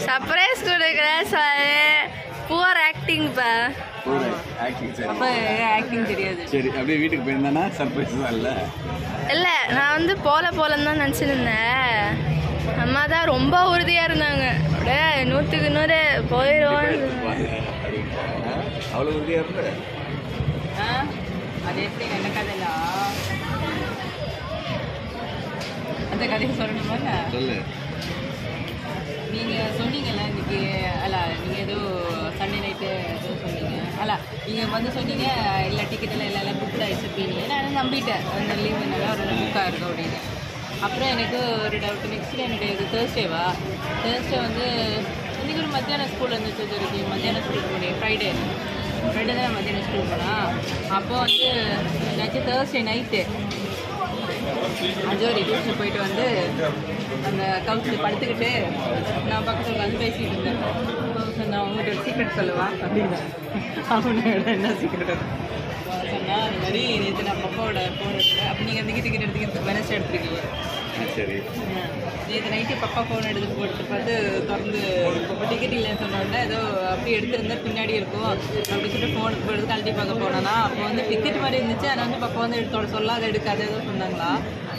Surprise கொடுக்குறேன் sir. Poor acting பா. Acting சரி. அப்ப ஆக்டிங் தெரியாது. சரி அப்படியே வீட்டுக்கு போயிருந்தானா சர்ப்ரைஸ் தான் இல்ல. இல்ல நான் வந்து போலன்னு தான் நினச்சிருந்தேன். அம்மா தான் ரொம்ப உறுதியா இருந்தாங்க. அப்படியே 100க்கு 100 போயிடுவோம். அவ்வளோ உறுதியா இருந்த. அது எப்படி என்ன கதைலாம் அந்த கதையை சொல்லணுமா? சொல்லு. நீங்கள் சொன்னீங்கல்ல இன்னைக்கு, அல்ல நீங்கள் ஏதோ சண்டே நைட்டு ஏதோ சொன்னீங்க, அல்ல நீங்கள் வந்து சொன்னீங்க இல்லை டிக்கெட்டெல்லாம் எல்லாம் புக் ஆகிடுச்சிருப்பீங்க. நான் நம்பிட்டேன் அந்த லீவ் நல்லா ஒரு புக்காக இருக்கும் அப்படின்னு. அப்புறம் எனக்கு ஒரு டவுட். நெக்ஸ்ட் என்னுடைய இது தேர்ஸ்டேவா, தேர்ஸ்டே வந்து இன்றைக்கி ஒரு மத்தியானம் ஸ்கூல் இருந்துச்சு. இருக்கு மத்தியானம் ஸ்கூல் போனேன். ஃப்ரைடே தான் மத்தியானம் ஸ்கூல் போனால். அப்போ வந்து என்னாச்சு தேர்ஸ்டே நைட்டு அஜோரி டியூஷன் போயிட்டு வந்து அந்த கவுச்சில் படுத்துக்கிட்டு நான் பக்கத்தில் வந்து பேசிகிட்டு இருந்தேன். நான் உங்கள்கிட்ட ஒரு சீக்ரெட் சொல்லுவா அப்படின்னு. அவனோட என்ன சீக்ரெட் சொன்னால், அந்த மாதிரி நேற்று நான் பப்பாவோட ஃபோன் எடுத்தேன். அப்போ நீங்கள் அந்த டிக்கெட் எடுத்துக்கிட்டு வெனஸ்டே எடுத்துருக்கீங்க. சரி. நேற்று நைட்டு பப்பா ஃபோன் எடுத்து போட்டு பார்த்து திறந்து இப்போ டிக்கெட் இல்லைன்னு சொன்னோடனே ஏதோ அப்படி எடுத்துருந்தா பின்னாடி இருக்கும் அப்படின்னு சொல்லிட்டு ஃபோனுக்கு போடுறது கழட்டி பார்க்க போனோன்னா, அப்போ வந்து டிக்கெட் மாதிரி இருந்துச்சு. அதை வந்து பப்பா வந்து எடுத்தோட சொல்லாத எடுக்காத ஏதோ சொன்னாங்களா.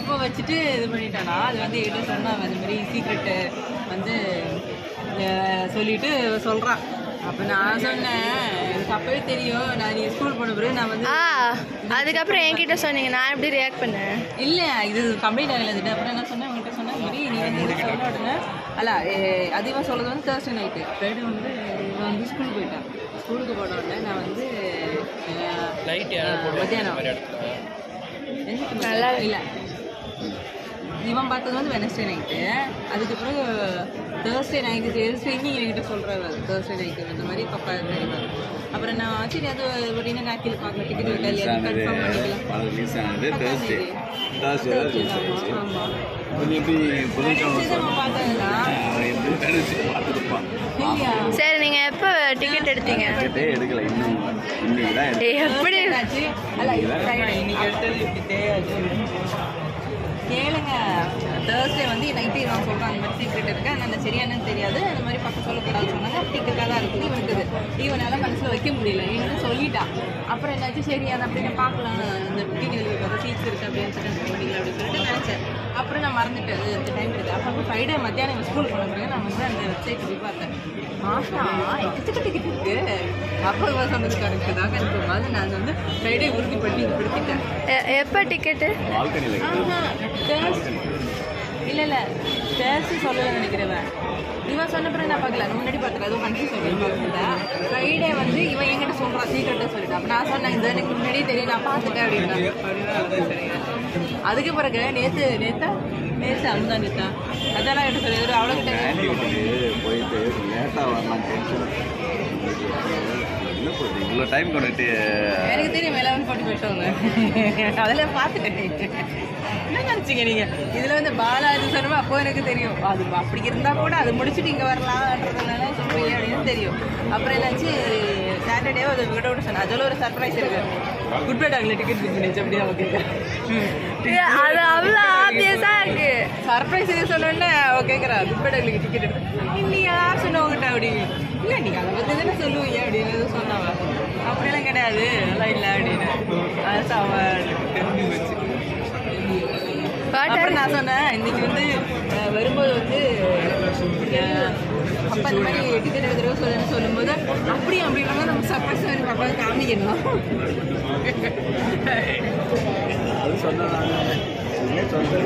இப்போ வச்சுட்டு இது பண்ணிட்டானா. அது வந்து என்கிட்ட சொன்னாங்க அந்த மாதிரி சீக்ரெட்டு வந்து சொல்லிட்டு சொல்கிறான். அப்போ நான் சொன்னேன் எனக்கு அப்பவே தெரியும். நான் நீ ஸ்கூல் போன பிறகு நான் வந்து அதுக்கப்புறம் என்கிட்ட சொன்னீங்க. நான் எப்படி ரியாக்ட் பண்ணேன்? இல்லை இது கம்ப்ளீட் ஆகலை. அப்புறம் என்ன சொன்னேன் உங்கள்கிட்ட சொன்னேன் மாதிரி நீ வந்து சொல்ல உடனே அல்ல அதிகமாக சொல்கிறது வந்து தேர்ஸ்டே நைட்டு. ஃப்ரைடே வந்து இவன் வந்து ஸ்கூலுக்கு போயிட்டான். ஸ்கூலுக்கு போன உடனே நான் வந்து மத்தியானம் நல்லா இல்லை இவன் பார்த்தது வந்து வெனஸ்டே நைட்டு. அதுக்கப்புறம் தேர்ஸ்டே நைட்டு இன்னும் என்கிட்ட சொல்கிறாரு தேர்ஸ்டே நைட்டு இந்த மாதிரி பப்பா தெரியுமா. அப்புறம் நான் சரி அது அப்படின்னா நாக்கில் பார்க்க டிக்கெட் கன்ஃபார்ம் பண்ணிக்கலாம். ஆமாம் சரி. நீங்க எப்போ டிக்கெட் எடுத்தீங்க? எடுக்கல இன்னும். எப்படி கேளுங்க. தேர்ஸ்டே வந்து நைட்டு நான் சொல்கிறேன் அந்த மாதிரி சீக்ரெட் இருக்கு. அந்த சரியானு தெரியாது. அந்த மாதிரி பக்கம் சொல்லக்கூடாது சொன்னாங்க. டிக்கெட்டாக தான் இருக்குது இவனுக்குது. இவனால் மனசில் வைக்க முடியல. இவன் சொல்லிட்டான். அப்புறம் என்னாச்சும் சரி அதை அப்படின்னு பார்க்கலாம் இந்த டிக்கெட் பார்த்தா சீட்ஸ் இருக்குது அப்படின்னு சொல்லிட்டு பண்ணிக்கலாம் அப்படின்னு சொல்லிட்டு நினச்சேன். அப்புறம் நான் மறந்துட்டேன் இந்த டைம் இருக்குது. அப்போ ஃப்ரைடே மத்தியானம் ஸ்கூல் போன பிறகு நான் வந்து அந்த வெப்சைட் போய் பார்த்தேன். மாசா எக்கச்சக்க டிக்கெட் இருக்குது. அப்போ இவன் சொன்னது கரெக்டு தான் கன்ஃபார்ம். அது நான் வந்து ஃப்ரைடே உறுதிப்பட்டு இது படுத்திட்டேன். எப்போ டிக்கெட்டு? இல்லை இல்லை தேர்ஸ்டே சொல்லலை நினைக்கிறவன். இவன் சொன்ன பிறகு நான் பார்க்கல. முன்னாடி பார்த்துட்டு அதுவும் கன்ஃபியூஸ் பார்த்துட்டேன். ஃப்ரைடே வந்து இவன் என்கிட்ட சொல்கிறான் சீக்கிரட்டாக சொல்லிட்டான். அப்போ நான் சொன்னேன் இந்த எனக்கு முன்னாடியே தெரியும் நான் பார்த்துட்டேன் அப்படின்னா. அதுக்கு பிறகு நேற்று அமுதான் நேத்தா அதெல்லாம் எடுத்து சொல்லி அவ்வளோக்கிட்ட போயிட்டு லேட்டாக வரலாம். இவ்வளோ டைம் கொண்டுட்டு எனக்கு தெரியும் 11:40 போயிட்டோங்க. அதில் பார்த்துட்டேன். என்ன நினச்சிங்க நீங்கள்? இதில் வந்து பாலாஜி சொன்னோம் அப்போ எனக்கு தெரியும். அது அப்படி இருந்தால் கூட அது முடிச்சுட்டு இங்கே வரலான்றதுனால சொல்கிறீங்க அப்படின்னு தெரியும். அப்புறம் என்னாச்சு சாட்டர்டே அதை விட சொன்னேன். அதில் ஒரு சர்ப்ரைஸ் இருக்குது. குட் பை டாக்ல டிக்கெட் புக் பண்ணிச்சு அப்படியே ஓகேங்க. அது அவ்வளோ ஆப்வியஸா இருக்கு. சர்ப்ரைஸ் எது சொன்னோன்னே ஓகேங்கிறா. குட் பை டாக்லுக்கு டிக்கெட் எடுத்து நீ யார் சொன்னவங்கிட்ட அப்படி இல்லை நீங்கள் அதை பற்றி தானே சொல்லுவீங்க அப்படின்னு சொன்னாவா. அப்படிலாம் கிடையாது நல்லா இல்லை அப்படின்னு. அது அவன் தெரிஞ்சு வச்சு. அப்புறம் நான் சொன்னேன் இன்னைக்கு வந்து வரும்போது வந்து அப்பா இந்த மாதிரி டிக்கெட் எடுக்கிறோம் சொல்லும்போது அப்படின்னா நம்ம சர்ப்ரைஸ் மாதிரி பாப்பா காமிக்கணும்.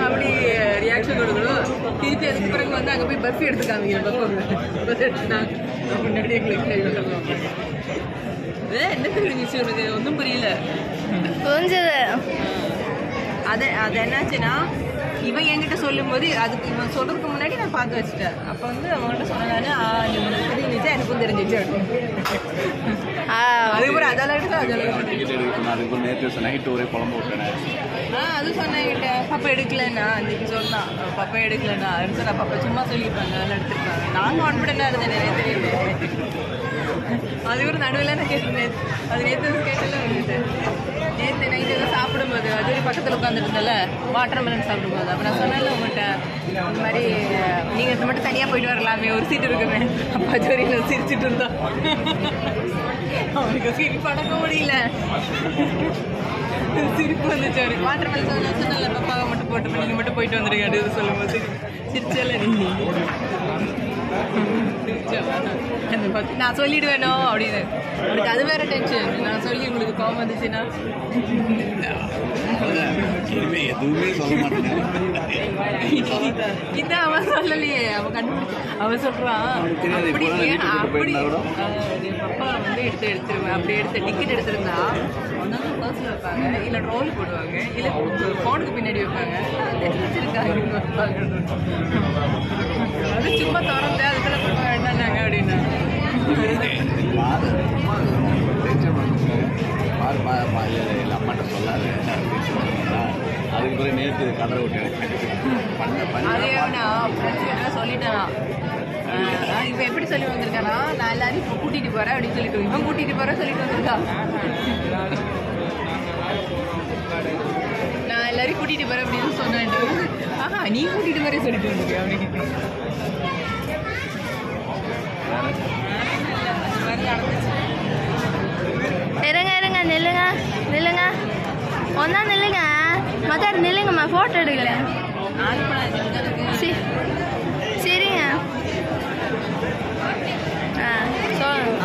அப்படி ரியாக்ஷன் கொடுக்கணும். திருப்பி அதுக்கு பிறகு வந்து அங்கே போய் பர்ஃபி எடுத்து காமிக்கணும். முன்னாடி எங்களுக்கு என்ன தெரிஞ்சிச்சு உனக்கு? ஒன்றும் புரியல. புரிஞ்சது. அது என்னாச்சுன்னா இவன் என்கிட்ட சொல்லும்போது அதுக்கு இவன் சொல்றதுக்கு முன்னாடி நான் பார்த்து வச்சுட்டேன். அப்போ வந்து அவங்கள்ட்ட சொன்னதானே தெரிஞ்சிச்சு எனக்கும் தெரிஞ்சிச்சு. அதுக்கப்புறம் அதெல்லாம் நேற்று நைட்டு ஒரே குழம்பு விட்டேன். அது சொன்னேன். பப்பா எடுக்கலன்னா அன்றைக்கி சொன்னான். பப்பா எடுக்கலன்னா அடுத்து நான் பப்பா சும்மா சொல்லியிருப்பாங்க அதெல்லாம் எடுத்துருப்பாங்க. நான் கான்ஃபிடென்ட்டாக இருந்தேன் நிறைய தெரியுமே. அது ஒரு நடுவில் நான் கேட்டேன். அது நேற்று கேட்டல வந்துட்டேன். நேற்று நைட்டு எல்லாம் சாப்பிடும்போது அது ஒரு பக்கத்தில் உட்காந்துருந்தல வாட்டர் மெலன் சாப்பிடும்போது அப்போ நான் சொன்னேன்ல உங்கள்கிட்ட இந்த மாதிரி நீங்கள் இந்த மட்டும் தனியாக போயிட்டு வரலாமே ஒரு சீட் இருக்குமே. அப்போ ஜோரியில் சிரிச்சுட்டு இருந்தோம். அவனுக்கு சிரிப்பு அடக்க முடியல. சிரிப்பு வந்துச்சு அவருக்கு. வாட்டர் மெலன் சொன்னல பாப்பாவை மட்டும் போட்டு நீங்கள் மட்டும் போயிட்டு வந்துடுங்க அப்படின்னு சொல்லும்போது சிரிச்சல நீங்கள் நான் சொல்லிடுவேனோ அப்படின்னு. உங்களுக்கு அது வேற டென்ஷன். நான் சொல்லி உங்களுக்கு கோவம் வந்துச்சுன்னா எதுவுமே சொல்ல மாட்டேங்க. இதான் அவன் சொல்லலையே. அவன் கண்டுபிடிச்சு அவன் சொல்றான் அப்படி அப்பா வந்து எடுத்துருவேன். அப்படி டிக்கெட் எடுத்திருந்தா ஒன்று பர்ஸில் வைப்பாங்க, இல்லை ரோல் போடுவாங்க, இல்லை ஃபோனுக்கு பின்னாடி வைப்பாங்க, வச்சிருக்காங்க வைப்பாங்க. அது சும்மா திறந்து அதுக்குள்ள போக வேண்டாம்னாங்க அப்படின்னா அம்மாட்ட சொல்லாது அதுக்கு பிறகு நேற்று கடை விட்டேன். அதே நான் சொல்லிட்டேனா இவன் எப்படி சொல்லி வந்திருக்கானா நான் எல்லாரையும் இப்போ கூட்டிகிட்டு போகிறேன் அப்படின்னு சொல்லிட்டு இவன் கூட்டிகிட்டு போகிறேன் சொல்லிட்டு வந்திருக்கான். நான் எல்லாரையும் கூட்டிகிட்டு போகிறேன் அப்படின்னு சொன்னேன். ஆஹா நீ கூட்டிகிட்டு போகிறேன் சொல்லிட்டு வந்திருக்கேன் அப்படின்னு. அந்த மாதிரி நடந்துச்சு. இருங்க நில்லுங்க நில்லுங்க ஒன்றா நில்லுங்க மத்தார் நில்லுங்கம்மா ஃபோட்டோ எடுக்கல. சரிங்க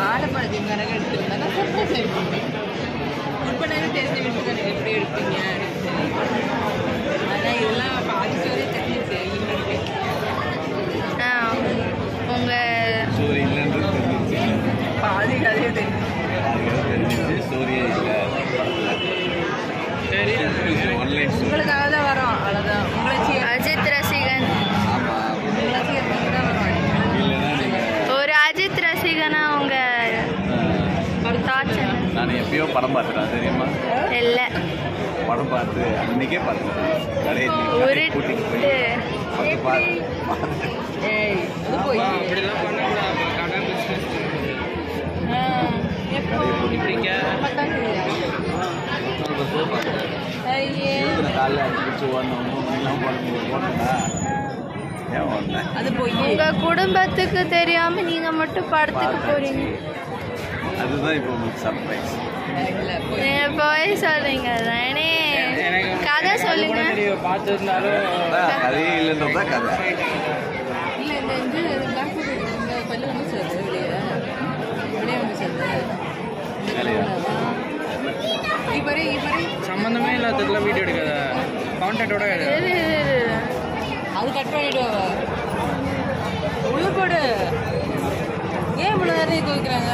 ஆலப்பழத்தை கணக்கு எடுத்துருந்தா சர்ப்ரைஸ் எடுப்பீங்க. இப்போ நேரம் தெரிஞ்ச விஷயம் எப்படி எடுப்பீங்க அதான் இதெல்லாம் பாதி வரை தெரிஞ்சிச்சு. உங்கள் பாதி கதையே தெரிஞ்சு உங்களுக்காக தான் வரோம். அவ்வளோதான். அஜித் ரசிகன் ஒரு அஜித் ரசிகனா உங்க தாட்சன். நான் எப்பயோ படம் பார்த்துட்டேன் தெரியுமா? இல்லை படம் பார்த்து அன்னைக்கே பார்த்துட்டேன். காலைல அடிச்சு அது போய் உங்க குடும்பத்துக்கு தெரியாம நீங்க மட்டும் படத்துக்கு போறீங்க. அதுதான் இப்போ உங்களுக்கு சர்ப்ரைஸ். நீங்க போய் சொல்றீங்க தானே. கதை சொல்லுங்க. கதையே இல்லைன்றதா கதை. இல்லை இந்த இந்த பல்லு வந்து சார் வெளியே வந்து சார் சம்பந்தமே இல்லாததுக்குலாம் வீடியோ எடுக்காத. கான்டாக்டோட அது கட் பண்ணிடுவாங்க. உள்ள போடு. ஏன் இவ்வளோ நேரம் இது வைக்கிறாங்க?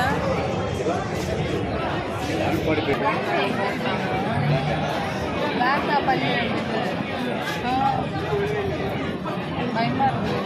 லேப்டாப் பண்ணி பயமா இருக்கு.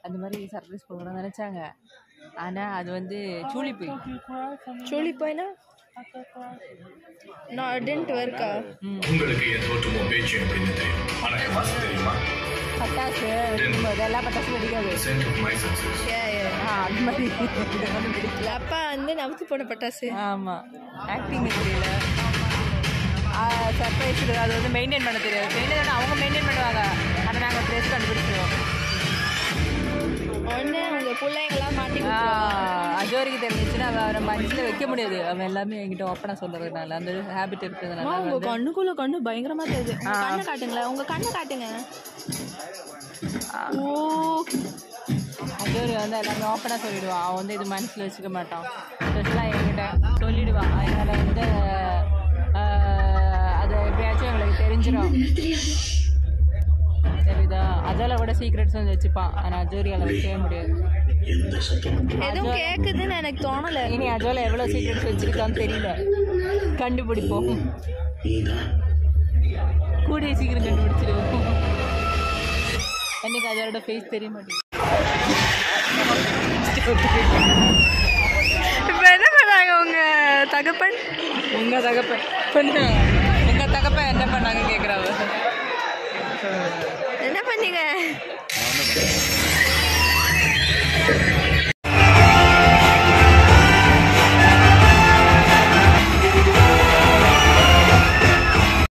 அந்த மாதிரி சர்ப்ரைஸ் பண்ணணும்னு நினைச்சாங்க. ஆனா அது வந்து சூழி போய்னா நான் டென்ட் வர்க்கா. உங்களுக்கு என் தோற்றமோ பேச்சு அப்படின்னு தெரியும். ஆனா என் வாசம் தெரியுமா? பட்டாசு எல்லா பட்டாசும் வெடிக்காது. அது மாதிரி அப்பா வந்து நமக்கு போன பட்டாசு. ஆமா ஆக்டிங் தெரியல. சர்ப்ரைஸ் அது வந்து மெயின்டைன் பண்ண தெரியாது. மெயின்டைன் அவங்க மெயின்டைன் பண்ணுவாங்க. அதை நாங்கள் ப்ளேஸ் கண்டுபிடிச்சிடுவோம். ஒன்று உங்கள் பிள்ளைங்களாம் மாட்டி அஜோரிக்கு தெரிஞ்சிச்சுன்னா அவரை மனசில் வைக்க முடியாது. அவன் எல்லாமே என்கிட்ட ஓப்பனாக சொல்கிறதுனால அந்த ஹேபிட் இருக்கிறதுனால. உங்கள் கண்ணுக்குள்ளே கண்ணு பயங்கரமாக தெரியுது. கண்ணை காட்டுங்களேன். உங்கள் கண்ணை காட்டுங்க. ஓ அஜோரி வந்து எல்லாமே ஓப்பனாக சொல்லிவிடுவான். அவன் வந்து இது மனசில் வச்சுக்க மாட்டான். ஸ்பெஷலாக என்கிட்ட சொல்லிவிடுவான். அதனால் வந்து அது எப்படியாச்சும் எங்களுக்கு தெரிஞ்சிடும். தெரியுதா? அஜோல கூட சீக்ரெட்ஸ் வந்து வச்சுப்பான். ஆனால் அஜோரியால் வைக்கவே முடியாது. எதுவும் கேட்குதுன்னு எனக்கு தோணலை. இனி அஜோல எவ்வளோ சீக்ரெட்ஸ் வச்சுருக்கான்னு தெரியல. கண்டுபிடிப்போம். கூடிய சீக்கிரம் கண்டுபிடிச்சிடுவோம். எனக்கு அதோட ஃபேஸ் தெரிய மாட்டேங்குது. இப்போ என்ன பண்ணாங்க உங்க தகப்பன்? உங்க தகப்பன் என்ன பண்ணாங்க கேட்குறாங்க.